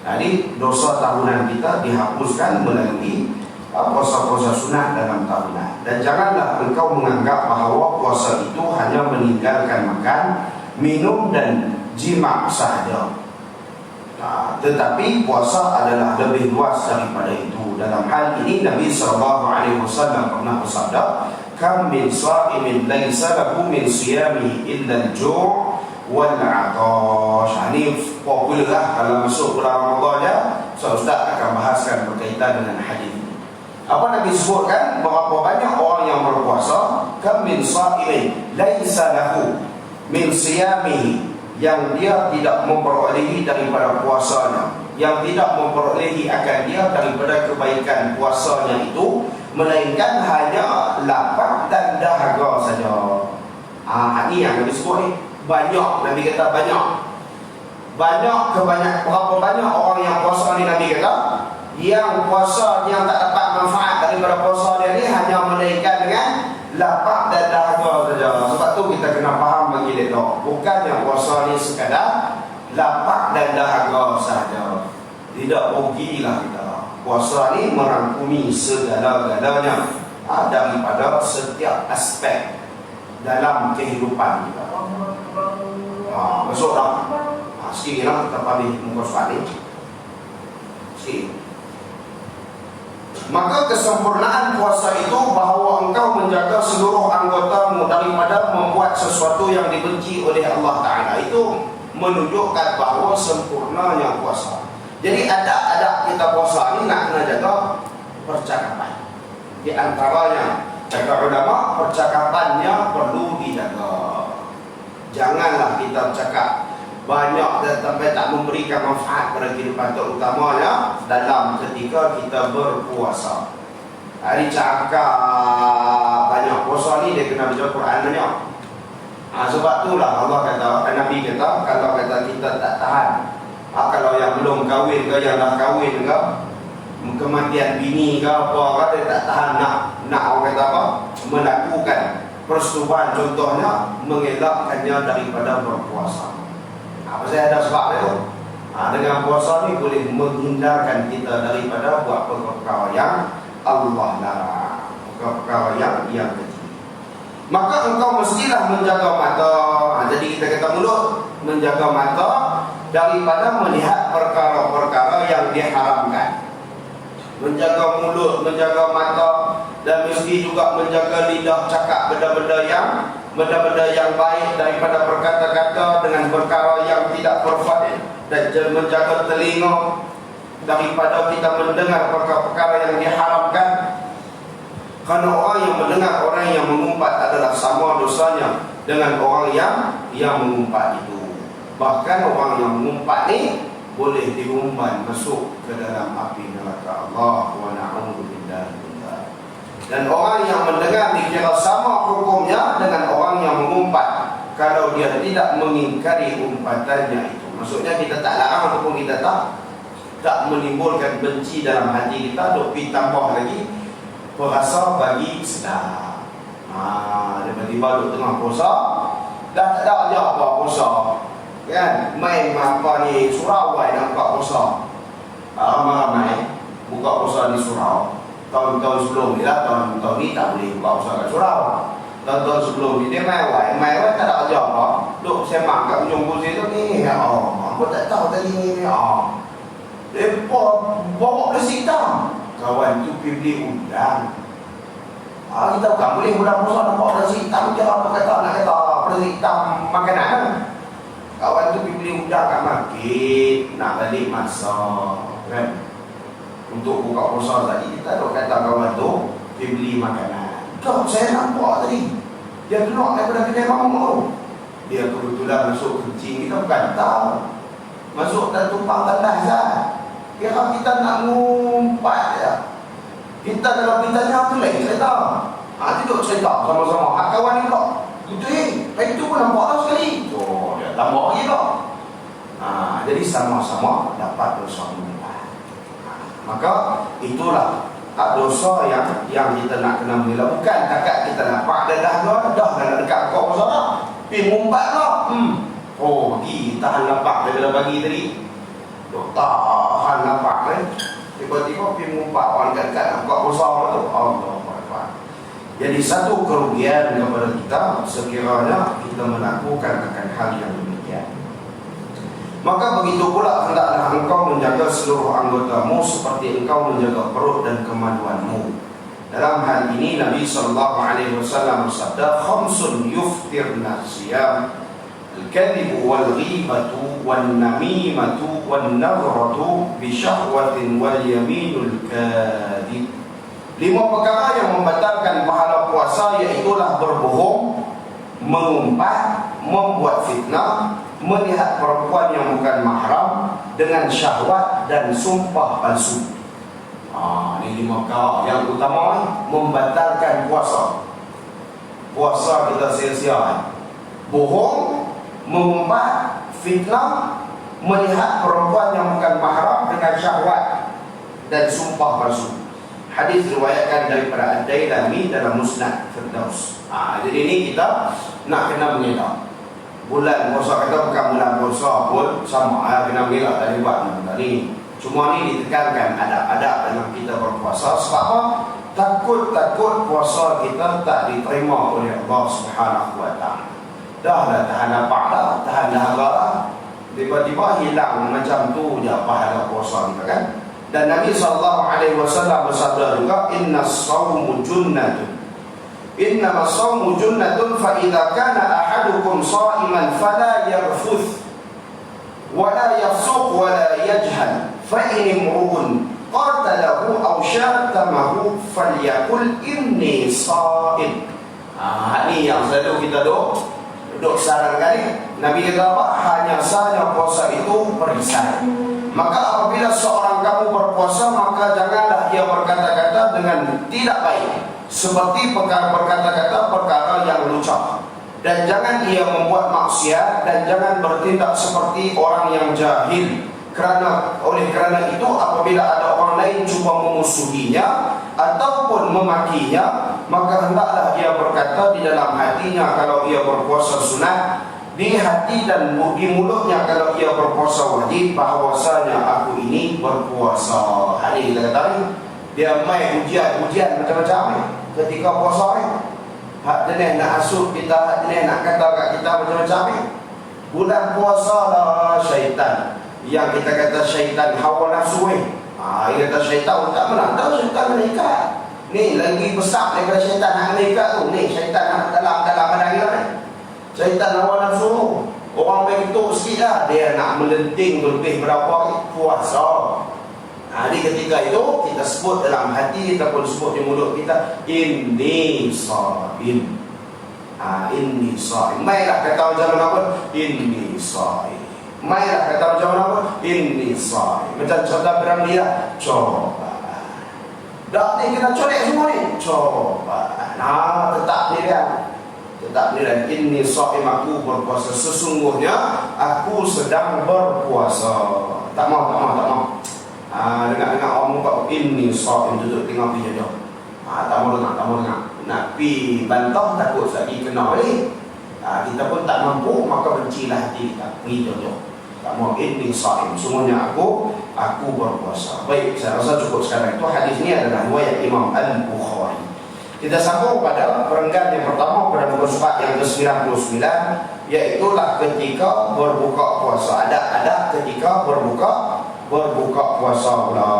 S1: Jadi dosa tahunan kita dihapuskan melalui puasa-puasa sunat dalam tahunan. Dan janganlah engkau menganggap bahawa puasa itu hanya meninggalkan makan, minum dan jima sahaja. Tetapi puasa adalah lebih luas daripada itu. Dalam hal ini Nabi SAW pernah bersabda, "Kam min sha'imin laisa lahu min siyamihi illa al-ju' wal 'atash." Ini popular lah kalau masuk bulan Ramadan ya. Ustaz akan bahaskan berkaitan dengan hadis ini. Apa Nabi sebutkan? Berapa banyak orang yang berpuasa, kam min sha'imin laisa lahu min siyamihi, yang dia tidak memperolehi daripada puasanya, yang tidak memperolehi akan dia daripada kebaikan puasanya itu, melainkan hanya lapar dan dahaga saja. Ini yang Nabi sebut ni. Banyak, Nabi kata banyak. Berapa banyak orang yang puasa ni Nabi kata, yang puasa yang tak dapat manfaat daripada puasa dia ni hanya melainkan dengan lapar dan dahaga saja. Sebab tu kita kena faham bagi dia. Bukannya puasa ni sekadar lapar dan dahaga saja. Tidak rugilah kita. Puasa ni merangkumi segala-galanya daripada setiap aspek dalam kehidupan kita. Masuklah. Sikit lah kita balik muka surat ni. Sikit. Maka kesempurnaan puasa itu bahawa engkau menjaga seluruh anggotamu daripada membuat sesuatu yang dibenci oleh Allah Ta'ala. Itu menunjukkan bahawa sempurnanya puasa. Jadi adab-adab kita puasa ni nak kena jaga percakapan. Di antaranya Kata ulama, percakapannya perlu dijaga. Janganlah kita bercakap banyak dan sampai tak memberikan manfaat pada kehidupan, terutamanya dalam ketika kita berpuasa. Hari cakap banyak puasa ni dia kena baca Quran banyak. Sebab itulah Allah kata, Nabi kata, kalau kata kita tak tahan, kalau yang belum kahwin ke, yang dah kahwin ke, kematian bini ke apa, dia tak tahan nak orang kata apa, melakukan persetubuhan, contohnya mengelakkannya daripada berpuasa. Pasal ada sebab itu. Dengan puasa ni boleh menghindarkan kita daripada buat perkara yang Allah larang, perkara yang kecil. Maka engkau mestilah menjaga mata. Jadi kita kata mulut, menjaga mata daripada melihat perkara-perkara yang diharamkan. Menjaga mulut, menjaga mata, dan mesti juga menjaga lidah cakap benda-benda yang baik daripada berkata-kata dengan perkara yang tidak berfaedah, dan menjaga telinga daripada kita mendengar perkara-perkara yang diharamkan. Kerana orang yang mendengar, orang yang mengumpat adalah sama dosanya dengan orang yang mengumpat itu. Bahkan orang yang mengumpat ni boleh diumpan masuk ke dalam api neraka Allah, wa na'udzubillah. Dan orang yang mendengar dikira sama hukumnya dengan orang yang mengumpat kalau dia tidak mengingkari umpatannya itu. Maksudnya kita tak larang ataupun kita tak menimbulkan benci dalam hati kita, tapi tambah lagi perasa bagi sedap. Tiba-tiba duduk tengah puasa, dah tak ada aja apa puasa, kan? Main apa ni surau nak buka puasa. Ramai-ramai buka puasa di surau. Tahun-tahun sebelum ni lah, tahun ni tak boleh buka puasa kat surau. Tahun-tahun sebelum ni dia main tak ada aja apa. Duk semak kat ujung kursi tu ni. Aku tak tahu tadi ni. Mereka bawa nasi hitam. Kawan tu pergi beli undang. Kita bukan boleh bulan puasa nak bawa nasi hitam je. Apa kata nak kata nasi hitam makanan. Kawan tu pergi beli undang kat market, nak balik masak, kan? Untuk buka puasa tadi, kita duk kata kawan tu pergi beli makanan. Kau saya nampak tadi dia keluar daripada kedai mamak tu. Dia kebetulan masuk kencing, kita bukan tahu. Masuk dan tumpang tandas lah. Kira kita nak ngumpat ya. Kita dalam bintangnya tu lain cerita. Duduk cerita sama-sama. Kawan ni kok itu pun nampak tau sekali. Dia tambah lagi kok. Jadi sama-sama dapat dosa mengumpat. Maka itulah dosa yang kita nak kena mengelak. Bukan takat kita nampak dah nak dekat kau puasa dah. Pergi mengumpat lah. Pergi tahan lapak daripada pagi tadi. Tahan lapak kan. Tiba-tiba pergi mengumpat orang dekat nak buka puasa tu. Allah. Jadi satu kerugian kepada kita sekiranya kita melakukan akan hal yang demikian. Maka begitu pula hendaklah engkau menjaga seluruh anggotamu seperti engkau menjaga perut dan kemaluanmu. Dalam hal ini Nabi SAW bersabda, khamsun yuftirna siyam, al-kadhibu wal-ghibatu wal-namimatu wal-nazratu bisyahwatin wal-yaminul kadhib. 5 perkara yang membatalkan pahala puasa, iaitulah berbohong, mengumpat, membuat fitnah, melihat perempuan yang bukan mahram, dengan syahwat dan sumpah palsu. Ini 5 perkara yang utama membatalkan puasa. Puasa kita sia-sia. Bohong, mengumpat, fitnah, melihat perempuan yang bukan mahram, dengan syahwat dan sumpah palsu. Hadis riwayatkan daripada Ad-Dailami dalam Musnad Firdaus. Jadi ini kita nak kena mengelak. Bulan puasa kita bukan bulan puasa pun sama, kena mengelak dari buat benda ni. Cuma ni ditekankan adab-adab dalam kita berpuasa. Sebab apa? Takut puasa kita tak diterima oleh Allah Subhanahu Wa Taala. Dah tahan lapar dah, tahan dahaga dah, tiba-tiba hilang macam tu je pahala puasa kita kan. Dan Nabi SAW bersabda juga, Inna as-sawmu junnatun. Inna as-sawmu junnatun, fa idza kana ahadukum sha'iman fala yarfuth wa la yafsuq wa la yajhal, fa in imru'un qatalahu aw syatamahu falyaqul inni sha'im. Ini yang selalu kita duk sarankan ni. Nabi kata apa? Hanya saja puasa itu perisai. Maka apabila seorang kamu berpuasa, maka janganlah ia berkata-kata dengan tidak baik, seperti berkata-kata perkara yang lucah. Dan jangan ia membuat maksiat, dan jangan bertindak seperti orang yang jahil. Oleh kerana itu, apabila ada orang lain cuba memusuhinya ataupun memakinya, maka hendaklah dia berkata di dalam hatinya kalau ia berpuasa sunat, di hati dan di mulutnya kalau ia berpuasa wajib, bahawasanya aku ini berpuasa. Hari kita kata dia main ujian macam-macam ketika puasa ni. Hak jenis nak asuh kita, hak jenis nak kata kat kita macam-macam ni. Bulan puasa lah syaitan. Yang kita kata syaitan hawa nafsu ni. Dia kata syaitan tak menang. Tahu syaitan menaikat. Ni lagi besar daripada syaitan nak menaikat tu. Ni syaitan dalam badan kita ni. Syaitan hawa nafsu. Orang begitu sikit lah. Dia nak melenting lebih berapa puasa. Jadi ketika itu kita sebut dalam hati kita pun sebut di mulut kita, inni sha'im. Inni sha'im. Mailah kata macam mana pun, inni sha'im. Mailah kata macam mana pun, inni sha'im. Macam contoh Ramli lah, coba. Dak ni kena colek semua ni, coba. Tetap ni dia. Tetap ni dan inni sha'im, aku berpuasa. Sesungguhnya aku sedang berpuasa. Tak mau. Dengar orang muka ini sha'im, duduk tengok pergi jauh. Tak mau dengar. Nak pergi bantah takut lagi kena balik. Kita pun tak mampu, maka bencilah hati kita, pergi jauh. Tak mau ini sha'im, semuanya aku berpuasa. Baik, saya rasa cukup sekarang. Itu hadis ini adalah riwayat Imam Al-Bukhari. Kita sambung pada perenggan yang pertama pada muka surat yang ke-99, iaitulah ketika berbuka puasa. Ada ketika berbuka puasa pula.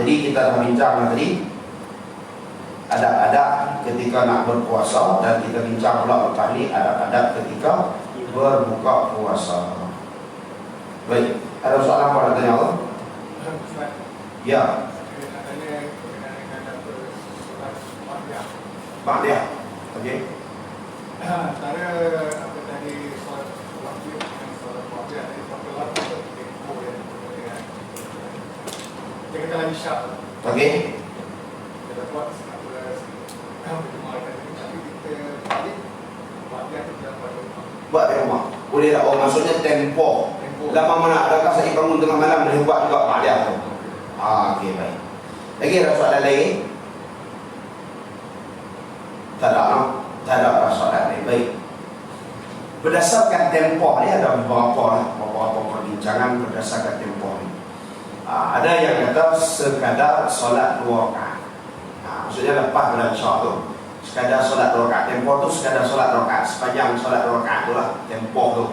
S1: Jadi kita dah bincang tadi ada ketika nak berpuasa, dan kita bincang pula lepas ni ada ketika berbuka puasa. Baik, ada soalan apa nak tanya Allah? Ya. Ba'diyah. Okey.
S2: Antara apa tadi solat wajib dan solat wajib dari solat tempoh yang kita kata lagi syak.
S1: Okey.
S2: Kita buat apa perjumpaan tadi, tapi kita balik wajib tu dalam rumah.
S1: Buat di rumah. Boleh tak? Maksudnya tempoh. Lama mana adakah saya bangun tengah malam boleh buat juga ba'diyah tu? Okey, baik. Lagi ada soalan lain? Tak ada soalan lain. Baik. Berdasarkan tempoh ni ada beberapa perbincangan berdasarkan tempoh ni. Ada yang kata sekadar solat 2 rakaat. Maksudnya lepas bulan Syawal tu, sekadar solat 2 rakaat. Tempoh tu sekadar solat 2 rakaat, sepanjang solat 2 rakaat tu lah tempoh tu.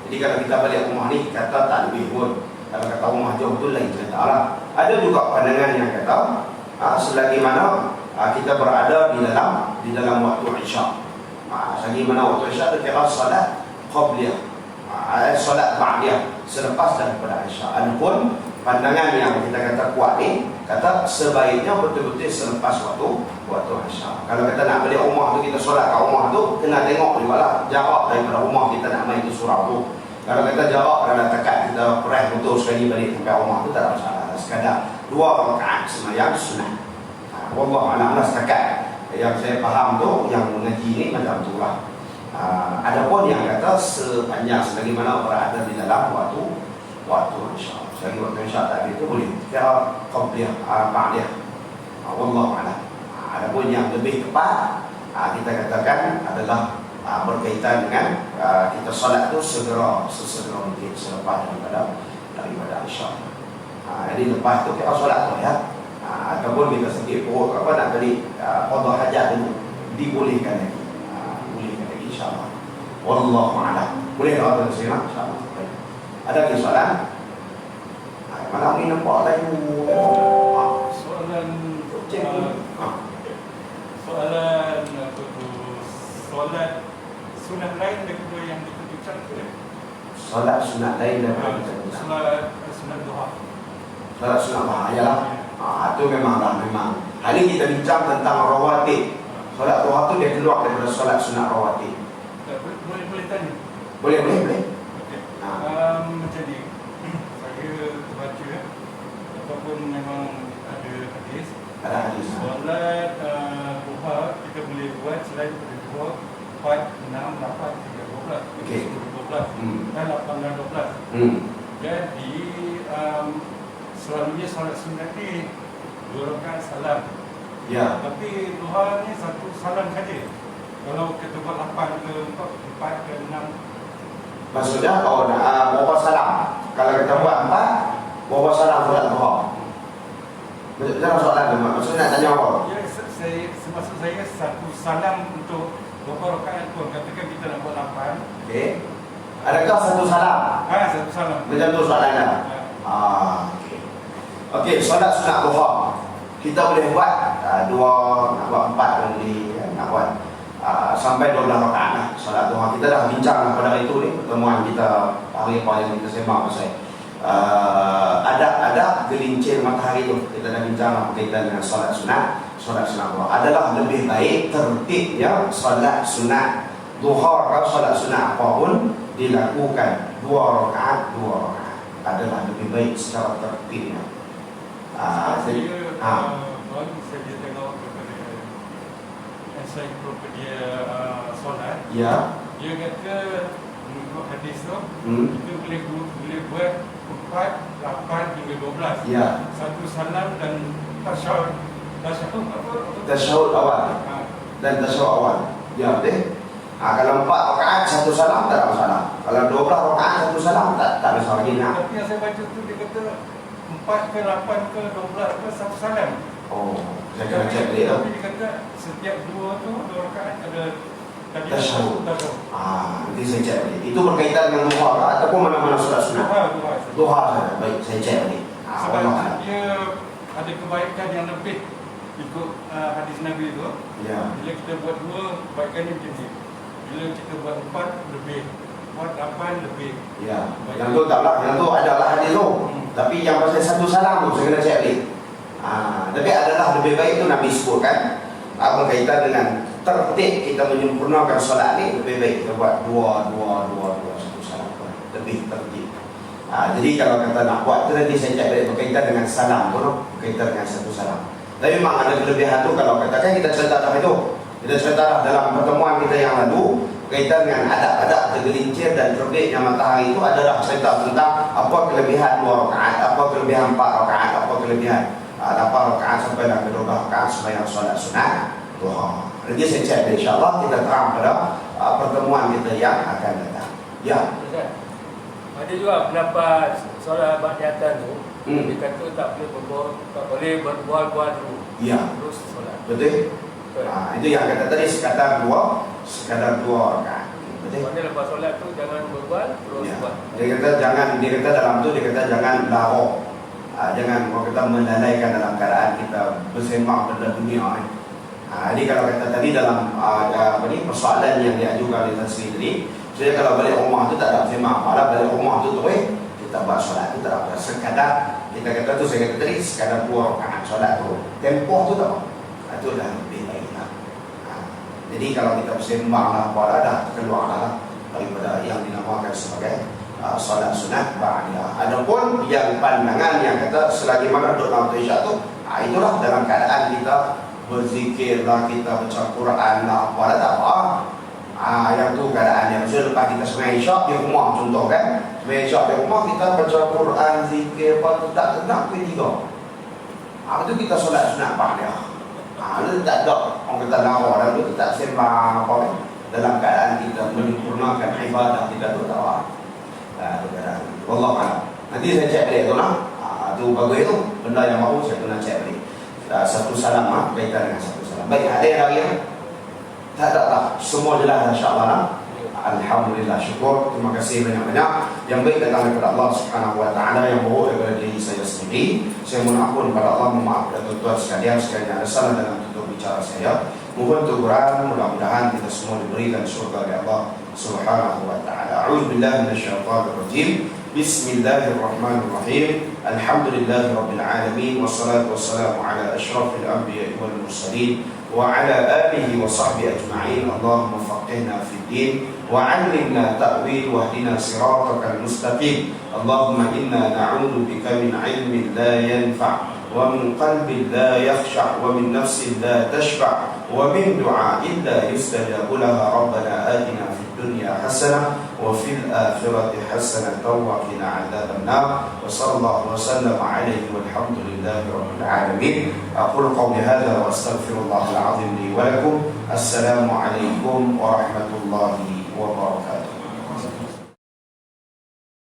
S1: Jadi kalau kita balik rumah ni kata tak lebih pun. Kalau kata rumah jauh tu lain cerita lah. Ada juga pandangan yang kata selagi mana kita berada di dalam waktu Isyak. Selagi mana waktu Isyak tu kira solat qabliyah, solat ba'diyah, selepas daripada Isyak. Adapun pandangan yang kita kata kuat ni, kata sebaiknya betul-betul selepas waktu Isyak. Kalau kita nak balik rumah tu, kita solat kat rumah tu, kena tengok juga lah jarak daripada rumah kita nak main ke surau tu. Kalau kita jarak dalam tekat kita perah betul sekali balik sampai rumah tu, tak ada masalah. Sekadar 2 rakaat sembahyang sunat. Wallah anak-anak setakat yang saya faham tu, yang mengaji ni macam tu lah. Adapun yang kata sepanjang selagi mana berada di dalam waktu Isyak, selagi waktu Isyak tadi itu boleh kira qabliyah, ba'diyah. Wallah a'lam. Adapun yang lebih tepat kita katakan adalah berkaitan dengan kita solat tu sesegera mungkin selepas daripada Isyak. Jadi lepas tu kita solat tu ya. Ataupun kita sakit perut apa nak beli qada hajat dulu, dibolehkan lagi. Bolehkan lagi insya-Allah. Wallahu a'lam. Boleh tak ada sini insya-Allah. Ada lagi soalan? Malam ni nampak lain.
S2: Soalan solat sunat lain daripada yang ditunjukkan tu.
S1: Solat sunat lain daripada
S2: solat sunat duha.
S1: Solat sunat duha lah. Itu memang. Hari ini kita bincang tentang rawatib. Solat duha tu dia keluar daripada solat sunat rawatib.
S2: Boleh tanya?
S1: Boleh.
S2: Okey. Jadi saya baca ataupun memang ada hadis.
S1: Ada hadis.
S2: Solat duha kita boleh buat selain pada 2, 4, 6, 8, 3, 12.
S1: Okey.
S2: 12 dan 8 dan 12. Jadi selalunya solat sunat ni 2 rakaat salam.
S1: Ya.
S2: Tapi duha ni 1 salam saja. Kalau kita buat 8 ke 4 ke 6.
S1: Maksudnya berapa salam? Kalau kita buat 4, berapa salam solat duha? Jangan soalan tu, maksudnya nak tanya apa?
S2: Ya, maksud saya 1 salam untuk berapa rakaat pun. Katakan kita nak buat 8.
S1: Okey. Adakah 1 salam?
S2: 1 salam.
S1: Macam tu soalannya. Okey. Okey, solat sunat duha. Kita boleh buat 2, nak buat 4 boleh, nak buat sampai 12 rakaat lah solat duha. Kita dah bincang pada hari itu ni, pertemuan kita hari apa yang kita sembang pasal ada gelincir matahari tu. Kita dah bincang berkaitan dengan solat sunat duha. Adalah lebih baik tertibnya solat sunat duha atau solat sunat apapun dilakukan 2 rakaat adalah lebih baik secara tertibnya.
S2: Baru saya tengok kepada ensiklopedia solat.
S1: Ya.
S2: Dia kata mengikut hadis tu kita boleh buat 4, 8 hingga 12.
S1: Ya.
S2: 1 salam dan tasyahud.
S1: Tasyahud awal dan tasyahud awal. Ya, betul. Kalau 4 rakaat 1 salam tak ada masalah. Kalau 12 rakaat 1 salam tak masalah lagi nak.
S2: Tapi yang saya baca tu dia kata 4 ke 8 ke 12 ke 1 salam.
S1: Oh, saya kena cek balik tu.
S2: Tapi dia kata setiap 2 rakaat ada
S1: tasyahud. Nanti saya cek balik. Itu berkaitan dengan duha ataupun mana-mana solat sunat? Duha saja. Baik, saya cek balik.
S2: Sebab dia ada kebaikan yang lebih ikut hadis Nabi tu.
S1: Ya.
S2: Bila kita buat 2, kebaikannya macam ni. Bila kita buat 4, lebih. Buat 8, lebih.
S1: Ya. Yang tu taklah, yang tu adalah hadis tu. Tapi yang pasal 1 salam tu saya kena cek balik. Tapi adalah lebih baik tu Nabi sebutkan berkaitan dengan tertib kita menyempurnakan solat ni, lebih baik kita buat 2, 1 salam lebih tertib. Jadi kalau kata nak buat tu nanti saya cek balik berkaitan dengan salam tu, berkaitan dengan 1 salam. Tapi memang ada kelebihan tu. Kalau katakan kita cerita dah itu, kita cerita dalam pertemuan kita yang lalu berkaitan dengan adab-adab tergelincir dan terbitnya matahari itu adalah cerita tentang apa kelebihan 2 rakaat, apa kelebihan 4 rakaat, apa kelebihan 8 rakaat sampai dan 12 rakaat sembahyang solat sunat duha. Nanti saya cek insya-Allah kita terang pada pertemuan kita yang akan datang. Ya.
S3: Ada juga pendapat solat ba'diyatan tu, dia kata tak boleh berbual-bual dulu.
S1: Ya.
S3: Terus solat.
S1: Betul? Itu yang kata tadi sekadar 2 rakaat. Betul?
S3: Mana lepas solat tu jangan berbual, terus
S1: Ya.
S3: buat.
S1: Dia kata dalam tu dia kata jangan lahu. Jangan kita melalaikan dalam keadaan kita bersembang benda dunia ni. Jadi kalau kata tadi dalam persoalan yang diajukan oleh Tan Sri tadi, saya kalau balik rumah tu tak ada bersembang. Malah balik rumah tu kita buat solat tu tak ada. Sekadar kita kata tu, saya kata tadi sekadar 2 rakaat solat tu. Tempoh tu tak apa. Itu dah lebih baik lah. Jadi kalau kita bersembang lah apa dah keluar lah daripada yang dinamakan sebagai solat sunat ba'diyah. Adapun yang pandangan yang kata selagi mana duduk dalam isyak tu, itulah dalam keadaan kita berzikir lah, kita baca Quran lah, apa dah tak apa. Yang tu keadaan yang maksudnya lepas kita sembahyang isyak di rumah, contoh kan, sembahyang isyak di rumah kita baca Quran, zikir apa tu tak tenang pukul 3. Itu kita solat sunat ba'diyah. Itu tak ada orang kata lawa dan itu tak sembang apa kan, dalam keadaan kita menyempurnakan ibadah kita tu tak apa. Wallahu a'lam. Nanti saya cek balik tu lah. Tu bagus tu. Benda yang baru saya pernah cek balik. 1 salam berkaitan dengan 1 salam. Baik, ada yang lagi? Tak ada. Semua jelas insya-Allah lah. Alhamdulillah, syukur. Terima kasih banyak-banyak. Yang baik datang daripada Allah Subhanahu wa taala, yang buruk daripada diri saya sendiri. Saya mohon ampun kepada Allah, memaafkan tuan-tuan sekalian sekiranya ada salah dalam tutur bicara saya. Mohon teguran, mudah-mudahan kita semua diberikan syurga oleh Allah Subhanahu wa taala. A'udzubillahi minasyaitonir rajim. Bismillahirrahmanirrahim. Alhamdulillahirabbil alamin wassalatu wassalamu ala asyrafil anbiya'i wal mursalin wa ala alihi wa sahbihi ajma'in. Allahumma faqihna fid din wa 'allimna ta'wil wahdina siratal mustaqim. Allahumma inna na'udzu bika min 'ilmin la yanfa' wa min qalbin la yakhsha' wa min nafsin la tashba' wa min du'a'in la yustajabu laha. Rabbana atina fid dunya hasanah wa fil akhirati hasanatan wa qina adzabannar. Wa sallallahu wa sallama alaihi walhamdulillahi rabbil alamin. Aqulu qawli hadza wa astaghfirullahal azim li wa lakum. Assalamu alaikum warahmatullahi wabarakatuh.